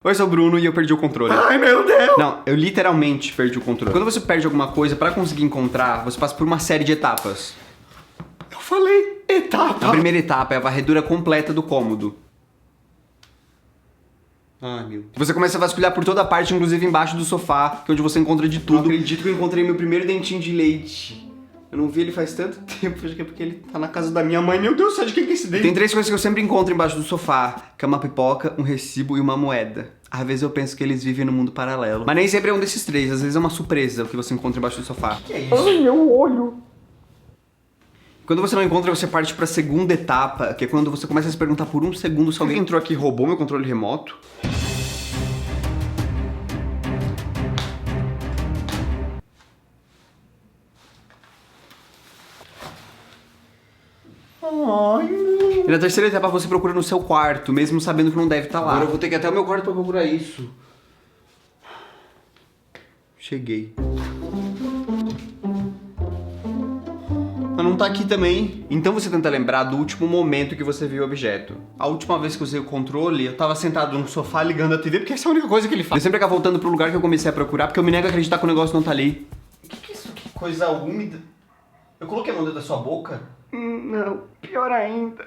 Oi, eu sou o Bruno e eu perdi o controle. Ai, meu Deus! Não, eu literalmente perdi o controle. Quando você perde alguma coisa, pra conseguir encontrar, você passa por uma série de etapas. Eu falei etapa. A primeira etapa é a varredura completa do cômodo. Ai, meu Deus. Você começa a vasculhar por toda parte, inclusive embaixo do sofá, que é onde você encontra de tudo. Não acredito que eu encontrei meu primeiro dentinho de leite. Eu não vi ele faz tanto tempo, acho que é porque ele tá na casa da minha mãe. Meu Deus, sabe de quem que é esse dente? Tem 3 coisas que eu sempre encontro embaixo do sofá, que é uma pipoca, um recibo e uma moeda. Às vezes eu penso que eles vivem no mundo paralelo. Mas nem sempre é um desses 3, às vezes é uma surpresa o que você encontra embaixo do sofá. Que é isso? Ai, meu olho. Quando você não encontra, você parte pra segunda etapa, que é quando você começa a se perguntar por um segundo se alguém entrou aqui e roubou meu controle remoto. Ai, não. E na terceira etapa você procura no seu quarto, mesmo sabendo que não deve estar lá. Agora eu vou ter que ir até o meu quarto pra procurar isso. Cheguei. Mas não tá aqui também. Então você tenta lembrar do último momento que você viu o objeto. A última vez que eu usei o controle, eu tava sentado no sofá ligando a TV, porque essa é a única coisa que ele faz. Eu sempre acabo voltando pro lugar que eu comecei a procurar, porque eu me nego a acreditar que o negócio não tá ali. O que é isso? Que coisa úmida. Eu coloquei a mão dentro da sua boca? Não, pior ainda.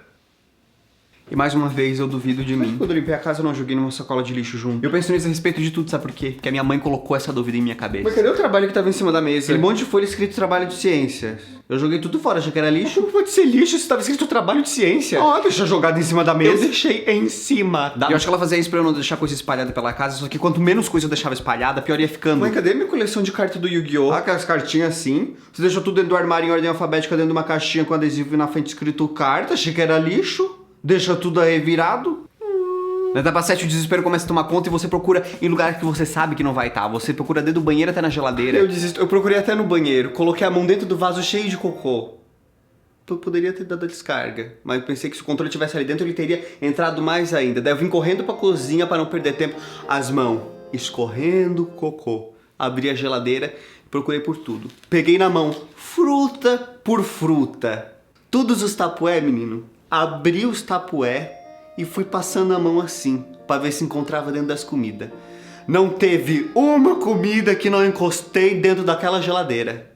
E mais uma vez eu duvido de mim. Quando eu limpei a casa eu não joguei numa sacola de lixo junto. Eu penso nisso a respeito de tudo, sabe por quê? Porque a minha mãe colocou essa dúvida em minha cabeça. Mas cadê o trabalho que tava em cima da mesa? Aquele monte de folha escrito trabalho de ciências. Eu joguei tudo fora, achei que era lixo. Como pode ser lixo se tava escrito trabalho de ciência? Ó, deixa jogado em cima da mesa. Eu deixei em cima da... Eu acho que ela fazia isso pra eu não deixar coisa espalhada pela casa, só que quanto menos coisa eu deixava espalhada, pior ia ficando. Mãe, cadê minha coleção de cartas do Yu-Gi-Oh? Ah, aquelas cartinhas assim. Você deixou tudo dentro do armário em ordem alfabética, dentro de uma caixinha com adesivo e na frente escrito carta. Achei que era lixo. Deixa tudo aí virado. Na etapa 7 o desespero começa a tomar conta e você procura em lugares que você sabe que não vai estar. Você procura desde o banheiro até na geladeira. Eu desisto. Eu procurei até no banheiro. Coloquei a mão dentro do vaso cheio de cocô. Eu poderia ter dado a descarga, mas eu pensei que se o controle estivesse ali dentro, ele teria entrado mais ainda. Daí eu vim correndo pra cozinha pra não perder tempo. As mãos escorrendo cocô. Abri a geladeira e procurei por tudo. Peguei na mão, fruta por fruta. Todos os tapué, menino. Abri os tapué e fui passando a mão assim, pra ver se encontrava dentro das comidas. Não teve uma comida que não encostei dentro daquela geladeira.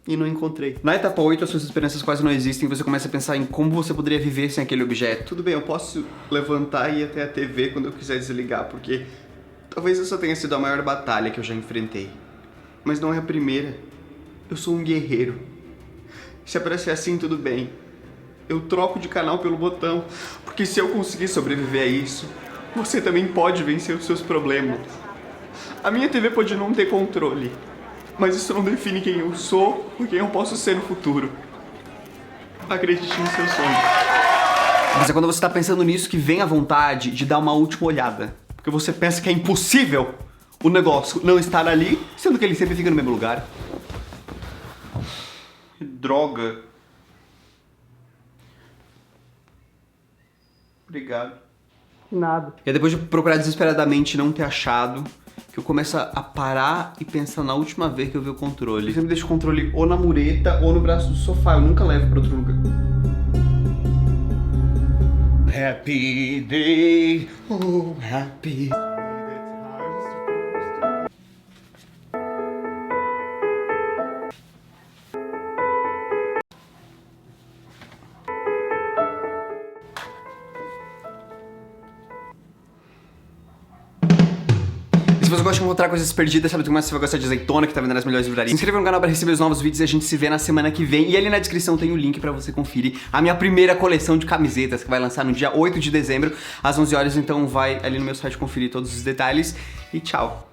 E não encontrei. Na etapa 8, as suas esperanças quase não existem e você começa a pensar em como você poderia viver sem aquele objeto. Tudo bem, eu posso levantar e ir até a TV quando eu quiser desligar, porque talvez essa tenha sido a maior batalha que eu já enfrentei. Mas não é a primeira. Eu sou um guerreiro. Se é pra ser assim, tudo bem. Eu troco de canal pelo botão, porque se eu conseguir sobreviver a isso, você também pode vencer os seus problemas. A minha TV pode não ter controle, mas isso não define quem eu sou ou quem eu posso ser no futuro. Acredite no seu sonho. Mas é quando você tá pensando nisso que vem a vontade de dar uma última olhada. Porque você pensa que é impossível o negócio não estar ali, sendo que ele sempre fica no mesmo lugar. Que droga. Obrigado. Nada. E é depois de procurar desesperadamente e não ter achado, que eu começo a parar e pensar na última vez que eu vi o controle. Eu sempre deixo o controle ou na mureta ou no braço do sofá, eu nunca levo pra outro lugar. Happy day, oh happy. Se você gosta de encontrar coisas perdidas, sabe do que mais você vai gostar de azeitona, que tá vendo nas melhores livrarias. Se inscreva no canal pra receber os novos vídeos e a gente se vê na semana que vem. E ali na descrição tem o link pra você conferir a minha primeira coleção de camisetas, que vai lançar no dia 8 de dezembro, às 11 horas. Então vai ali no meu site conferir todos os detalhes. E tchau!